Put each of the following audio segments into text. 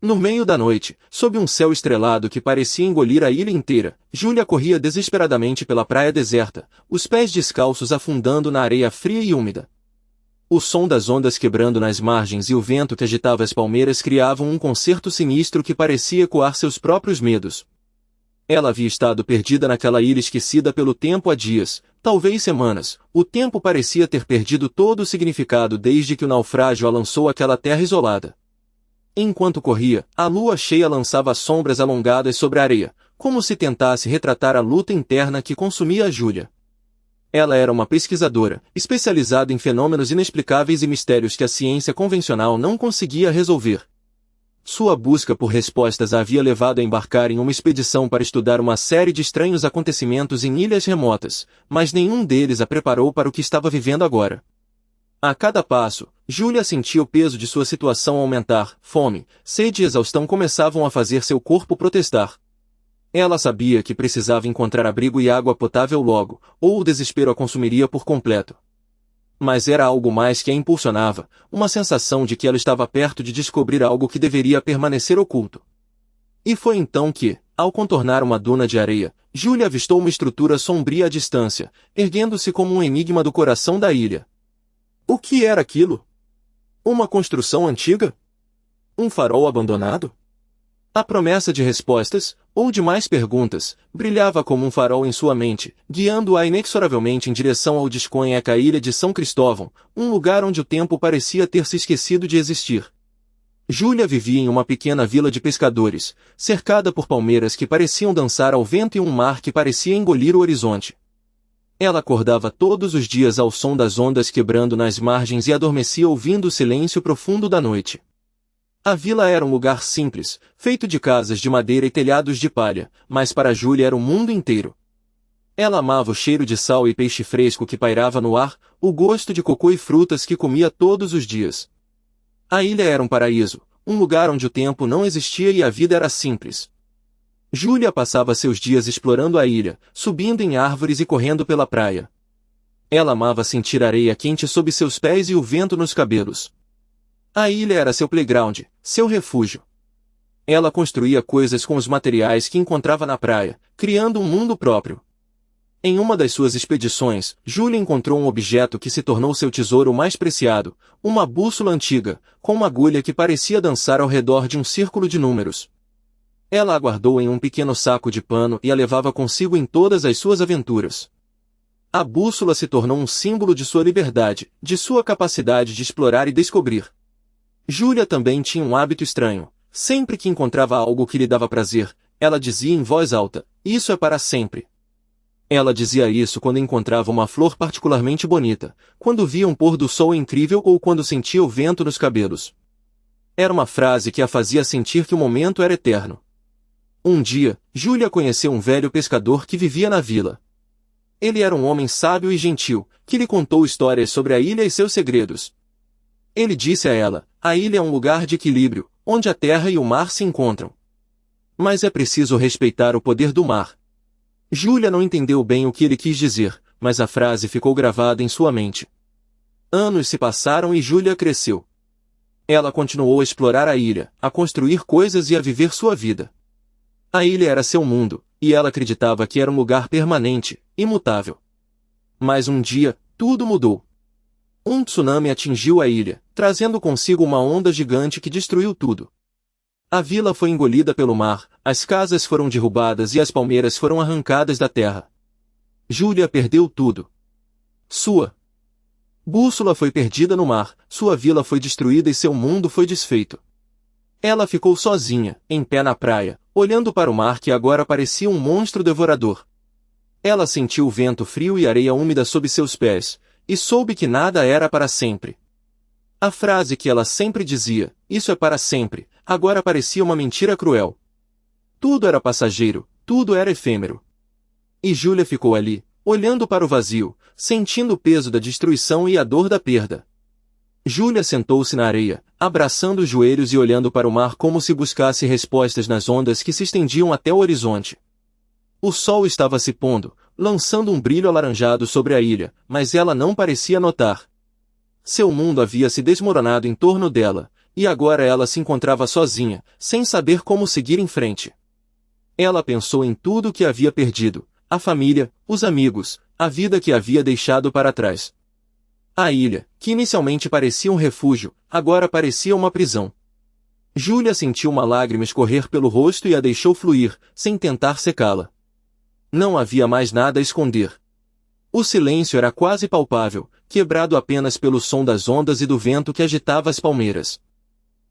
No meio da noite, sob um céu estrelado que parecia engolir a ilha inteira, Júlia corria desesperadamente pela praia deserta, os pés descalços afundando na areia fria e úmida. O som das ondas quebrando nas margens e o vento que agitava as palmeiras criavam um concerto sinistro que parecia ecoar seus próprios medos. Ela havia estado perdida naquela ilha esquecida pelo tempo há dias, talvez semanas. O tempo parecia ter perdido todo o significado desde que o naufrágio a lançou àquela terra isolada. Enquanto corria, a lua cheia lançava sombras alongadas sobre a areia, como se tentasse retratar a luta interna que consumia a Júlia. Ela era uma pesquisadora, especializada em fenômenos inexplicáveis e mistérios que a ciência convencional não conseguia resolver. Sua busca por respostas a havia levado a embarcar em uma expedição para estudar uma série de estranhos acontecimentos em ilhas remotas, mas nenhum deles a preparou para o que estava vivendo agora. A cada passo, Júlia sentia o peso de sua situação aumentar. Fome, sede e exaustão começavam a fazer seu corpo protestar. Ela sabia que precisava encontrar abrigo e água potável logo, ou o desespero a consumiria por completo. Mas era algo mais que a impulsionava, uma sensação de que ela estava perto de descobrir algo que deveria permanecer oculto. E foi então que, ao contornar uma duna de areia, Júlia avistou uma estrutura sombria à distância, erguendo-se como um enigma do coração da ilha. O que era aquilo? Uma construção antiga? Um farol abandonado? A promessa de respostas, ou de mais perguntas, brilhava como um farol em sua mente, guiando-a inexoravelmente em direção ao desconhecida ilha de São Cristóvão, um lugar onde o tempo parecia ter se esquecido de existir. Júlia vivia em uma pequena vila de pescadores, cercada por palmeiras que pareciam dançar ao vento e um mar que parecia engolir o horizonte. Ela acordava todos os dias ao som das ondas quebrando nas margens e adormecia ouvindo o silêncio profundo da noite. A vila era um lugar simples, feito de casas de madeira e telhados de palha, mas para Júlia era o mundo inteiro. Ela amava o cheiro de sal e peixe fresco que pairava no ar, o gosto de cocô e frutas que comia todos os dias. A ilha era um paraíso, um lugar onde o tempo não existia e a vida era simples. Júlia passava seus dias explorando a ilha, subindo em árvores e correndo pela praia. Ela amava sentir a areia quente sob seus pés e o vento nos cabelos. A ilha era seu playground, seu refúgio. Ela construía coisas com os materiais que encontrava na praia, criando um mundo próprio. Em uma das suas expedições, Júlia encontrou um objeto que se tornou seu tesouro mais preciado, uma bússola antiga, com uma agulha que parecia dançar ao redor de um círculo de números. Ela a guardou em um pequeno saco de pano e a levava consigo em todas as suas aventuras. A bússola se tornou um símbolo de sua liberdade, de sua capacidade de explorar e descobrir. Júlia também tinha um hábito estranho. Sempre que encontrava algo que lhe dava prazer, ela dizia em voz alta, "Isso é para sempre." Ela dizia isso quando encontrava uma flor particularmente bonita, quando via um pôr do sol incrível ou quando sentia o vento nos cabelos. Era uma frase que a fazia sentir que o momento era eterno. Um dia, Júlia conheceu um velho pescador que vivia na vila. Ele era um homem sábio e gentil, que lhe contou histórias sobre a ilha e seus segredos. Ele disse a ela, "A ilha é um lugar de equilíbrio, onde a terra e o mar se encontram. Mas é preciso respeitar o poder do mar." Júlia não entendeu bem o que ele quis dizer, mas a frase ficou gravada em sua mente. Anos se passaram e Júlia cresceu. Ela continuou a explorar a ilha, a construir coisas e a viver sua vida. A ilha era seu mundo, e ela acreditava que era um lugar permanente, imutável. Mas um dia, tudo mudou. Um tsunami atingiu a ilha, trazendo consigo uma onda gigante que destruiu tudo. A vila foi engolida pelo mar, as casas foram derrubadas e as palmeiras foram arrancadas da terra. Júlia perdeu tudo. Sua bússola foi perdida no mar, sua vila foi destruída e seu mundo foi desfeito. Ela ficou sozinha, em pé na praia, olhando para o mar que agora parecia um monstro devorador. Ela sentiu o vento frio e a areia úmida sob seus pés, e soube que nada era para sempre. A frase que ela sempre dizia, "Isso é para sempre", agora parecia uma mentira cruel. Tudo era passageiro, tudo era efêmero. E Júlia ficou ali, olhando para o vazio, sentindo o peso da destruição e a dor da perda. Júlia sentou-se na areia, abraçando os joelhos e olhando para o mar como se buscasse respostas nas ondas que se estendiam até o horizonte. O sol estava se pondo, lançando um brilho alaranjado sobre a ilha, mas ela não parecia notar. Seu mundo havia se desmoronado em torno dela, e agora ela se encontrava sozinha, sem saber como seguir em frente. Ela pensou em tudo o que havia perdido, a família, os amigos, a vida que havia deixado para trás. A ilha, que inicialmente parecia um refúgio, agora parecia uma prisão. Júlia sentiu uma lágrima escorrer pelo rosto e a deixou fluir, sem tentar secá-la. Não havia mais nada a esconder. O silêncio era quase palpável, quebrado apenas pelo som das ondas e do vento que agitava as palmeiras.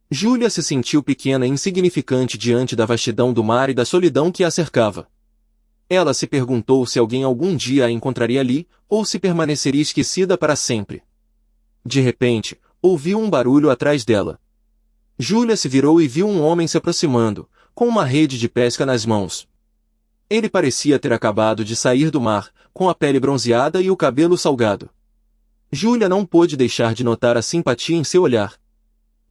Júlia se sentiu pequena e insignificante diante da vastidão do mar e da solidão que a cercava. Ela se perguntou se alguém algum dia a encontraria ali, ou se permaneceria esquecida para sempre. De repente, ouviu um barulho atrás dela. Júlia se virou e viu um homem se aproximando, com uma rede de pesca nas mãos. Ele parecia ter acabado de sair do mar, com a pele bronzeada e o cabelo salgado. Júlia não pôde deixar de notar a simpatia em seu olhar.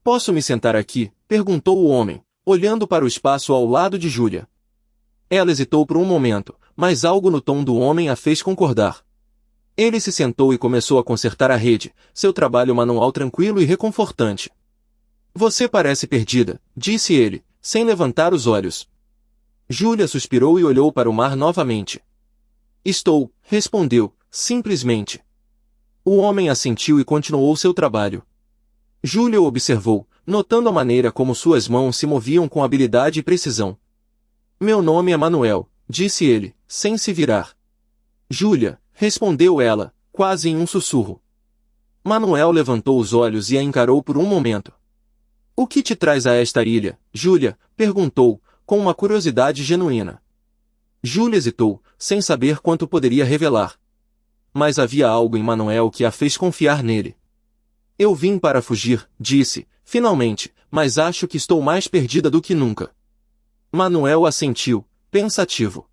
"Posso me sentar aqui?", perguntou o homem, olhando para o espaço ao lado de Júlia. Ela hesitou por um momento, mas algo no tom do homem a fez concordar. Ele se sentou e começou a consertar a rede, seu trabalho manual tranquilo e reconfortante. "Você parece perdida", disse ele, sem levantar os olhos. Júlia suspirou e olhou para o mar novamente. "Estou", respondeu, simplesmente. O homem assentiu e continuou seu trabalho. Júlia o observou, notando a maneira como suas mãos se moviam com habilidade e precisão. "Meu nome é Manuel", disse ele, sem se virar. "Júlia", respondeu ela, quase em um sussurro. Manuel levantou os olhos e a encarou por um momento. "O que te traz a esta ilha, Júlia?", perguntou, com uma curiosidade genuína. Júlia hesitou, sem saber quanto poderia revelar. Mas havia algo em Manuel que a fez confiar nele. "Eu vim para fugir", disse, finalmente, "mas acho que estou mais perdida do que nunca." Manuel assentiu, pensativo.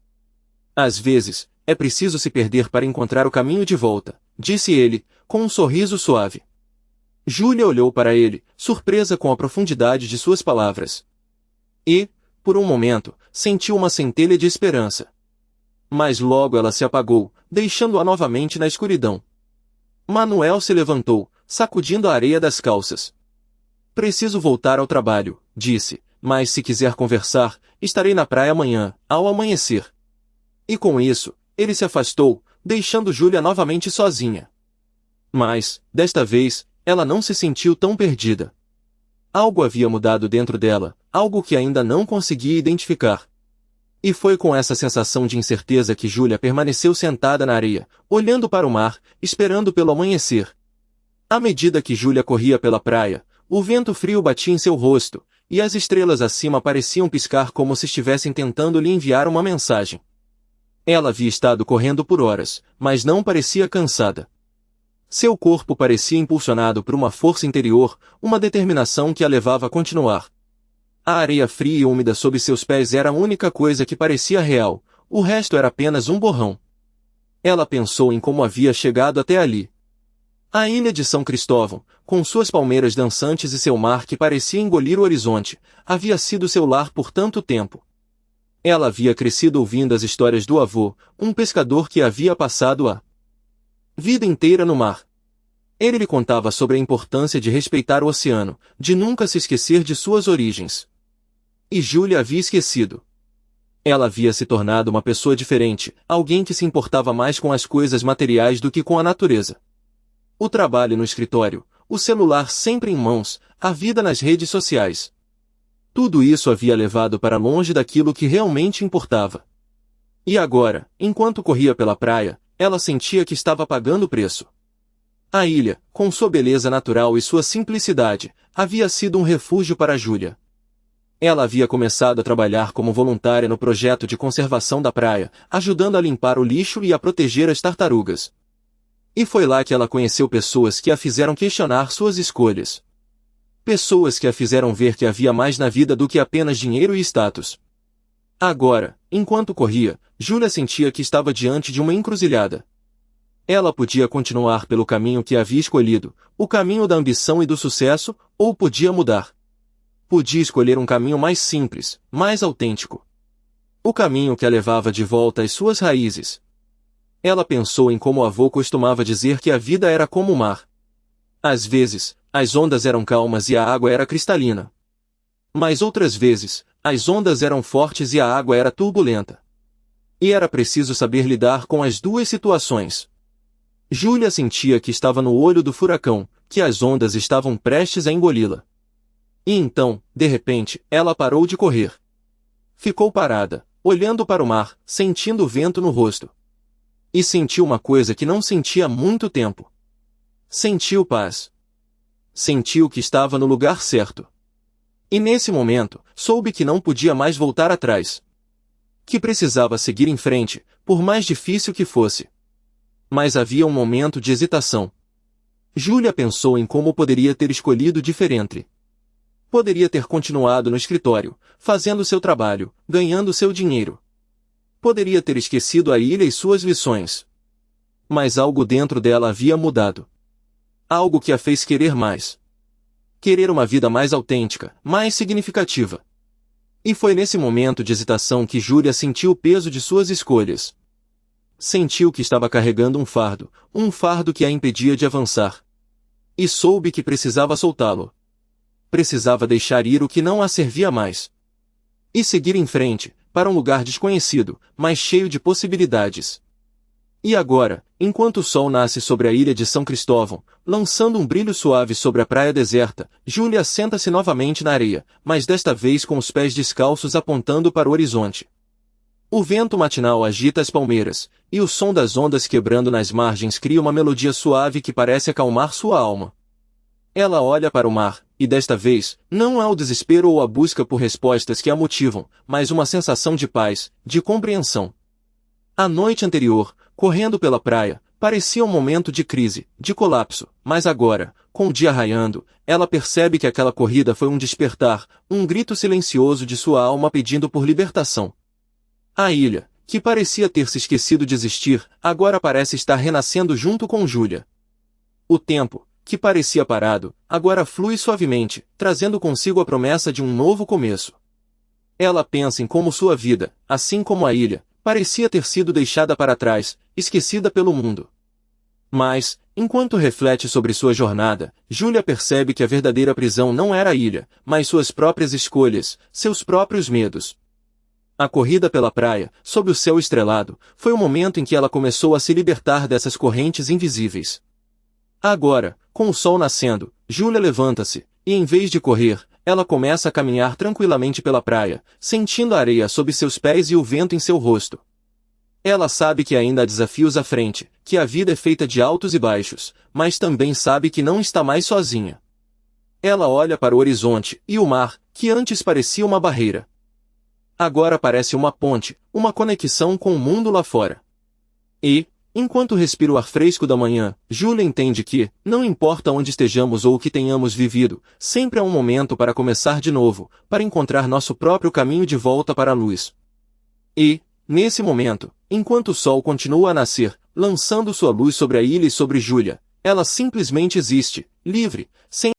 "Às vezes, é preciso se perder para encontrar o caminho de volta", disse ele, com um sorriso suave. Júlia olhou para ele, surpresa com a profundidade de suas palavras. E, por um momento, sentiu uma centelha de esperança. Mas logo ela se apagou, deixando-a novamente na escuridão. Manuel se levantou, sacudindo a areia das calças. "Preciso voltar ao trabalho", disse, "mas se quiser conversar, estarei na praia amanhã, ao amanhecer." E com isso, ele se afastou, deixando Júlia novamente sozinha. Mas, desta vez, ela não se sentiu tão perdida. Algo havia mudado dentro dela, algo que ainda não conseguia identificar. E foi com essa sensação de incerteza que Júlia permaneceu sentada na areia, olhando para o mar, esperando pelo amanhecer. À medida que Júlia corria pela praia, o vento frio batia em seu rosto, e as estrelas acima pareciam piscar como se estivessem tentando lhe enviar uma mensagem. Ela havia estado correndo por horas, mas não parecia cansada. Seu corpo parecia impulsionado por uma força interior, uma determinação que a levava a continuar. A areia fria e úmida sob seus pés era a única coisa que parecia real, o resto era apenas um borrão. Ela pensou em como havia chegado até ali. A ilha de São Cristóvão, com suas palmeiras dançantes e seu mar que parecia engolir o horizonte, havia sido seu lar por tanto tempo. Ela havia crescido ouvindo as histórias do avô, um pescador que havia passado a vida inteira no mar. Ele lhe contava sobre a importância de respeitar o oceano, de nunca se esquecer de suas origens. E Júlia havia esquecido. Ela havia se tornado uma pessoa diferente, alguém que se importava mais com as coisas materiais do que com a natureza. O trabalho no escritório, o celular sempre em mãos, a vida nas redes sociais. Tudo isso havia levado para longe daquilo que realmente importava. E agora, enquanto corria pela praia, ela sentia que estava pagando o preço. A ilha, com sua beleza natural e sua simplicidade, havia sido um refúgio para Júlia. Ela havia começado a trabalhar como voluntária no projeto de conservação da praia, ajudando a limpar o lixo e a proteger as tartarugas. E foi lá que ela conheceu pessoas que a fizeram questionar suas escolhas. Pessoas que a fizeram ver que havia mais na vida do que apenas dinheiro e status. Agora, enquanto corria, Júlia sentia que estava diante de uma encruzilhada. Ela podia continuar pelo caminho que havia escolhido, o caminho da ambição e do sucesso, ou podia mudar. Podia escolher um caminho mais simples, mais autêntico. O caminho que a levava de volta às suas raízes. Ela pensou em como o avô costumava dizer que a vida era como o mar. Às vezes, as ondas eram calmas e a água era cristalina. Mas outras vezes, as ondas eram fortes e a água era turbulenta. E era preciso saber lidar com as duas situações. Júlia sentia que estava no olho do furacão, que as ondas estavam prestes a engoli-la. E então, de repente, ela parou de correr. Ficou parada, olhando para o mar, sentindo o vento no rosto. E sentiu uma coisa que não sentia há muito tempo. Sentiu paz. Sentiu que estava no lugar certo. E nesse momento, soube que não podia mais voltar atrás. Que precisava seguir em frente, por mais difícil que fosse. Mas havia um momento de hesitação. Júlia pensou em como poderia ter escolhido diferente. Poderia ter continuado no escritório, fazendo seu trabalho, ganhando seu dinheiro. Poderia ter esquecido a ilha e suas lições. Mas algo dentro dela havia mudado. Algo que a fez querer mais. Querer uma vida mais autêntica, mais significativa. E foi nesse momento de hesitação que Júlia sentiu o peso de suas escolhas. Sentiu que estava carregando um fardo que a impedia de avançar. E soube que precisava soltá-lo. Precisava deixar ir o que não a servia mais. E seguir em frente, para um lugar desconhecido, mas cheio de possibilidades. E agora, enquanto o sol nasce sobre a ilha de São Cristóvão, lançando um brilho suave sobre a praia deserta, Júlia senta-se novamente na areia, mas desta vez com os pés descalços apontando para o horizonte. O vento matinal agita as palmeiras, e o som das ondas quebrando nas margens cria uma melodia suave que parece acalmar sua alma. Ela olha para o mar, e desta vez, não há o desespero ou a busca por respostas que a motivam, mas uma sensação de paz, de compreensão. A noite anterior, correndo pela praia, parecia um momento de crise, de colapso, mas agora, com o dia raiando, ela percebe que aquela corrida foi um despertar, um grito silencioso de sua alma pedindo por libertação. A ilha, que parecia ter se esquecido de existir, agora parece estar renascendo junto com Júlia. O tempo, que parecia parado, agora flui suavemente, trazendo consigo a promessa de um novo começo. Ela pensa em como sua vida, assim como a ilha, parecia ter sido deixada para trás, esquecida pelo mundo. Mas, enquanto reflete sobre sua jornada, Júlia percebe que a verdadeira prisão não era a ilha, mas suas próprias escolhas, seus próprios medos. A corrida pela praia, sob o céu estrelado, foi o momento em que ela começou a se libertar dessas correntes invisíveis. Agora, com o sol nascendo, Júlia levanta-se, e em vez de correr, ela começa a caminhar tranquilamente pela praia, sentindo a areia sob seus pés e o vento em seu rosto. Ela sabe que ainda há desafios à frente, que a vida é feita de altos e baixos, mas também sabe que não está mais sozinha. Ela olha para o horizonte, e o mar, que antes parecia uma barreira, agora parece uma ponte, uma conexão com o mundo lá fora. E, enquanto respira o ar fresco da manhã, Júlia entende que, não importa onde estejamos ou o que tenhamos vivido, sempre há um momento para começar de novo, para encontrar nosso próprio caminho de volta para a luz. E, nesse momento, enquanto o sol continua a nascer, lançando sua luz sobre a ilha e sobre Júlia, ela simplesmente existe, livre, sem